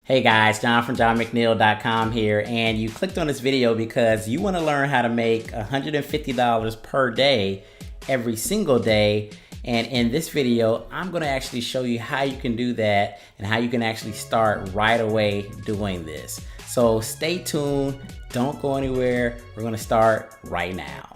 Hey guys, John from johnmcneil.com here, and you clicked on this video because you want to learn how to make $150 per day every single day. And in this video, I'm going to actually show you how you can do that and how you can actually start right away doing this. So stay tuned, don't go anywhere. We're going to start right now.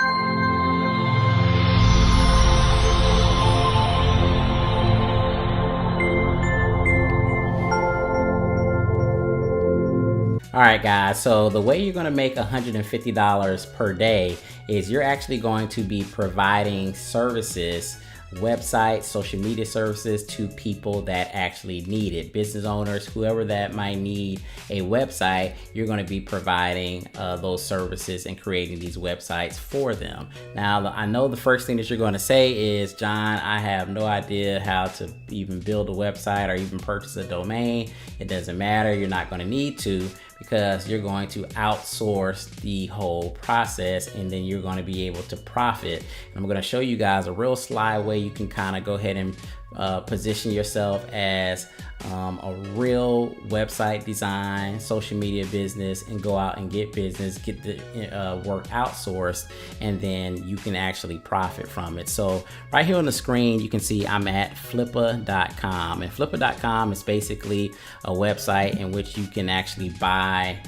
All right, guys, so the way you're going to make $150 per day is you're actually going to be providing services, websites, social media services to people that actually need it. Business owners, whoever that might need a website, you're going to be providing those services and creating these websites for them. Now, I know the first thing that you're going to say is, John, I have no idea how to even build a website or even purchase a domain. It doesn't matter. You're not going to need to, because you're going to outsource the whole process and then you're going to be able to profit. And I'm going to show you guys a real sly way you can kind of go ahead and position yourself as a real website design, social media business, and go out and get business, get the work outsourced, and then you can actually profit from it. So right here on the screen, you can see I'm at flippa.com, and flippa.com is basically a website in which you can actually buy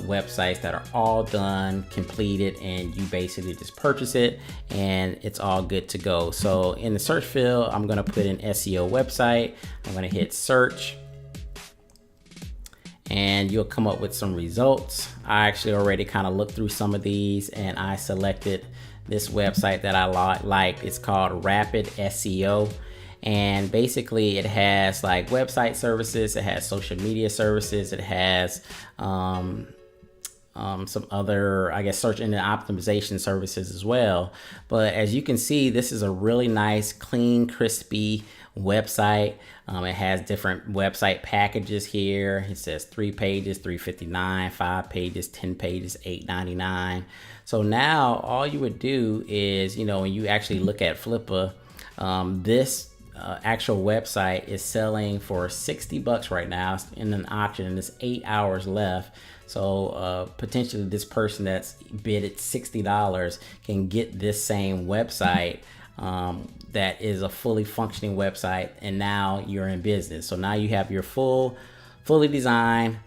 websites that are all done, completed, and you basically just purchase it and it's all good to go. So in the search field, I'm going to put in SEO website. I'm going to hit search and you'll come up with some results. I actually already kind of looked through some of these and I selected this website that I like. It's called Rapid SEO. And basically it has like website services, it has social media services, it has some other, I guess, search engine optimization services as well. But as you can see, this is a really nice, clean, crispy website. It has different website packages here. It says 3 pages, $3.59, 5 pages, 10 pages, $8.99. So now all you would do is, when you actually look at Flippa, this actual website is selling for $60 right now. It's in an auction and there's 8 hours left. So potentially this person that's bid at $60 can get this same website that is a fully functioning website, and now you're in business. So now you have your fully designed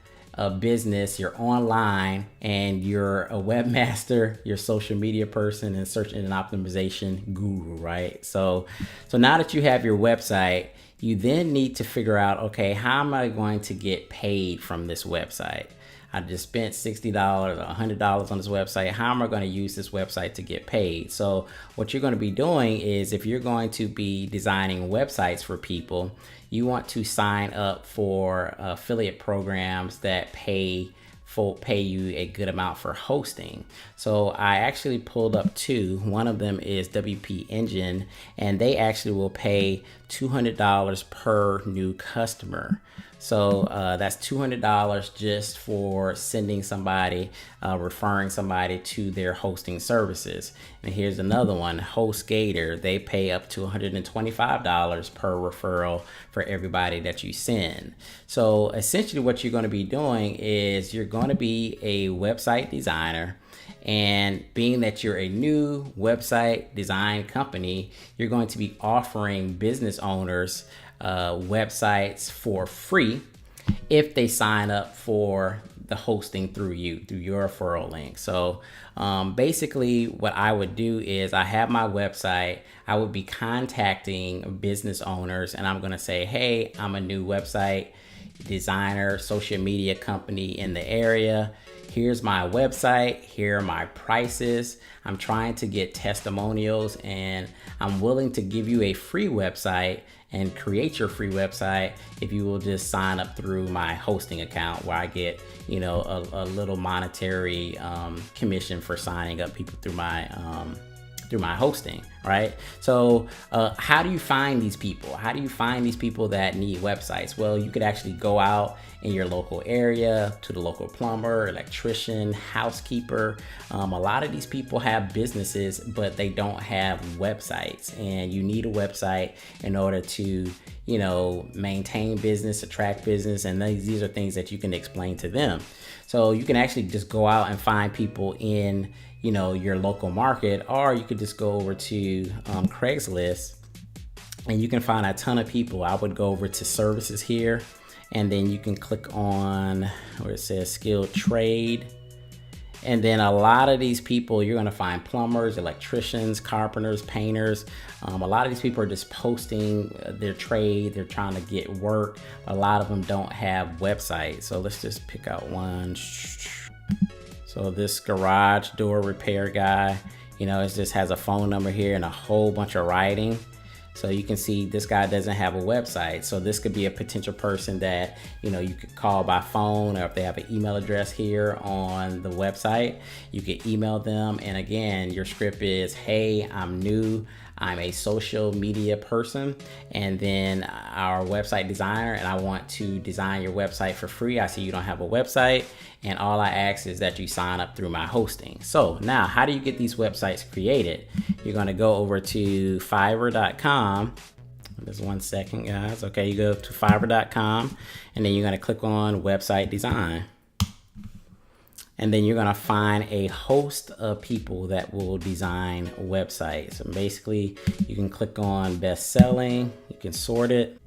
business, you're online, and you're a webmaster, you're a social media person, and search engine optimization guru, right? So now that you have your website, you then need to figure out, okay, how am I going to get paid from this website? I just spent $60 or $100 on this website. How am I going to use this website to get paid? So what you're going to be doing is, if you're going to be designing websites for people, you want to sign up for affiliate programs that pay you a good amount for hosting. So I actually pulled up two. One of them is WP Engine, and they actually will pay $200 per new customer. So that's $200 just for sending somebody, referring somebody to their hosting services. And here's another one, HostGator. They pay up to $125 per referral for everybody that you send. So essentially what you're going to be doing is you're going to be a website designer. And being that you're a new website design company, you're going to be offering business owners websites for free if they sign up for the hosting through your referral link. So basically what I would do is, I have my website, I would be contacting business owners, and I'm going to say, hey, I'm a new website designer, social media company in the area. Here's my website, here are my prices. I'm trying to get testimonials, and I'm willing to give you a free website and create your free website if you will just sign up through my hosting account, where I get, a little monetary commission for signing up people through my through my hosting, right? So how do you find these people? How do you find these people that need websites? Well, you could actually go out in your local area to the local plumber, electrician, housekeeper. A lot of these people have businesses, but they don't have websites, and you need a website in order to, you know, maintain business, attract business, and these are things that you can explain to them. So you can actually just go out and find people in, you know, your local market, or you could just go over to Craigslist and you can find a ton of people. I would go over to services here, and then you can click on where it says skilled trade. And then a lot of these people, you're gonna find plumbers, electricians, carpenters, painters. A lot of these people are just posting their trade. They're trying to get work. A lot of them don't have websites. So let's just pick out one. So this garage door repair guy, you know, it just has a phone number here and a whole bunch of writing. So you can see this guy doesn't have a website. So this could be a potential person that, you know, you could call by phone, or if they have an email address here on the website, you could email them. And again, your script is, hey, I'm new. I'm a social media person, and then our website designer, and I want to design your website for free. I see you don't have a website, and all I ask is that you sign up through my hosting. So now, how do you get these websites created? You're gonna go over to Fiverr.com. Just 1 second, guys. Okay, you go to Fiverr.com, and then you're gonna click on website design. And then you're gonna find a host of people that will design websites. And basically, you can click on best selling, you can sort it,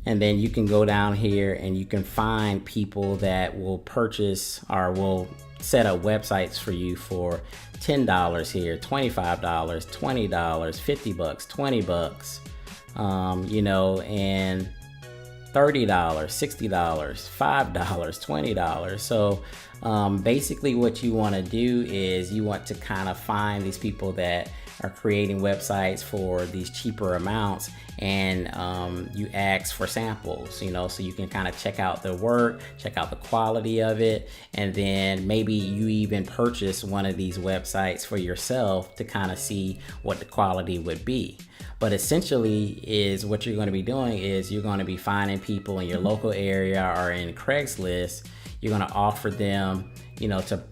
and then you can go down here and you can find people that will purchase or will set up websites for you for $10 here, $25, $20, $50, $20, you know, and $30, $60, $5, $20. So basically what you want to do is you want to kind of find these people that are creating websites for these cheaper amounts, and you ask for samples, you know, so you can kind of check out the work, check out the quality of it, and then maybe you even purchase one of these websites for yourself to kind of see what the quality would be. But essentially is what you're going to be doing is you're going to be finding people in your local area or in Craigslist. You're going to offer them, you know, to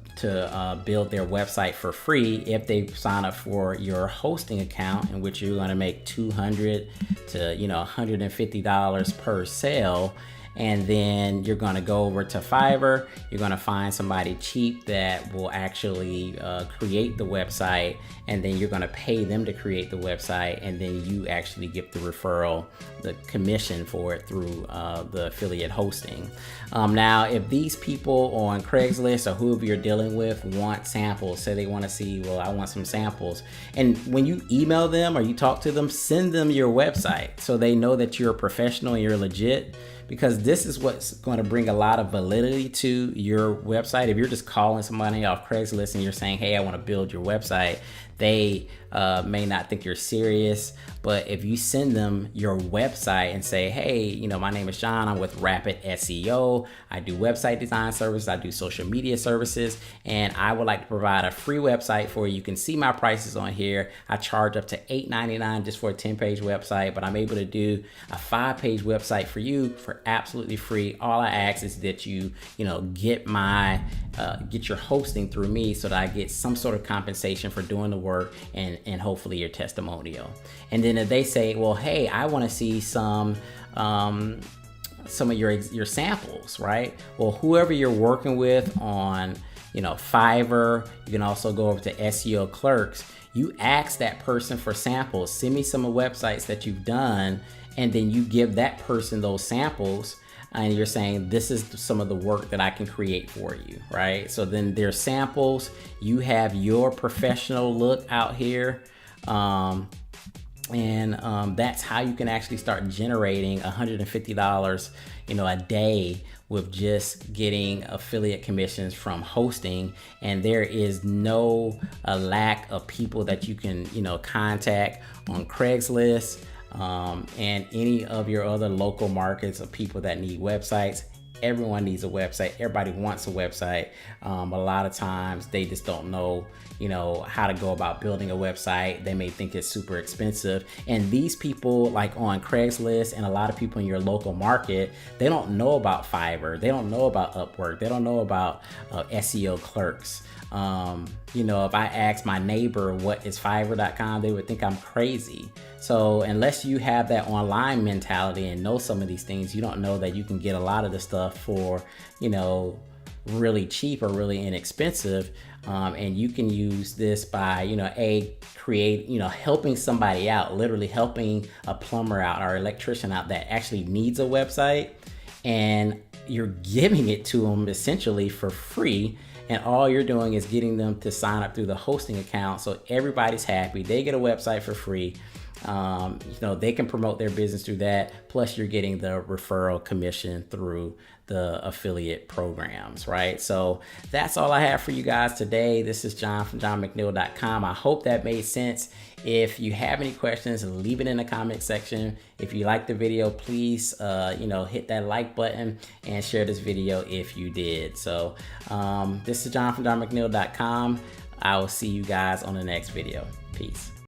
build their website for free if they sign up for your hosting account, in which you're going to make $200 to, you know, $150 per sale. And then you're going to go over to Fiverr. You're going to find somebody cheap that will actually create the website, and then you're going to pay them to create the website, and then you actually get the referral, the commission for it through the affiliate hosting. Now, if these people on Craigslist or whoever you're dealing with want samples, say they want to see, well, I want some samples. And when you email them or you talk to them, send them your website so they know that you're a professional and you're legit. Because this is what's going to bring a lot of validity to your website. If you're just calling somebody off Craigslist and you're saying, hey, I want to build your website, they may not think you're serious. But if you send them your website and say, hey, you know, my name is John, I'm with Rapid SEO. I do website design services, I do social media services, and I would like to provide a free website for you. You can see my prices on here. I charge up to $8.99 just for a 10-page website, but I'm able to do a 5-page website for you for absolutely free. All I ask is that you know, get your hosting through me so that I get some sort of compensation for doing the work and hopefully your testimonial. And then if they say, well, hey, I want to see some of your samples, right? Well, whoever you're working with on, you know, Fiverr, you can also go over to SEO Clerks. You ask that person for samples. Send me some of the websites that you've done, and then you give that person those samples, and you're saying, this is some of the work that I can create for you, right? So then there's samples. You have your professional look out here. That's how you can actually start generating $150, you know, a day with just getting affiliate commissions from hosting. And there is no lack of people that you can, you know, contact on Craigslist and any of your other local markets of people that need websites. everyone needs a website. Everybody wants a website. A lot of times they just don't know, how to go about building a website. They may think it's super expensive. And these people, like on Craigslist and a lot of people in your local market, they don't know about Fiverr. They don't know about Upwork. They don't know about SEO clerks. If I ask my neighbor what is Fiverr.com, they would think I'm crazy. So unless you have that online mentality and know some of these things, you don't know that you can get a lot of the stuff for, really cheap or really inexpensive. And you can use this by, helping somebody out, literally helping a plumber out or electrician out that actually needs a website, and you're giving it to them essentially for free. And all you're doing is getting them to sign up through the hosting account. So everybody's happy. They get a website for free. They can promote their business through that. Plus you're getting the referral commission through the affiliate programs, right? So that's all I have for you guys today. This is John from johnmcneil.com. I hope that made sense. If you have any questions, leave it in the comment section. If you like the video, please, hit that like button and share this video if you did. So this is John from johnmcneil.com. I will see you guys on the next video. Peace.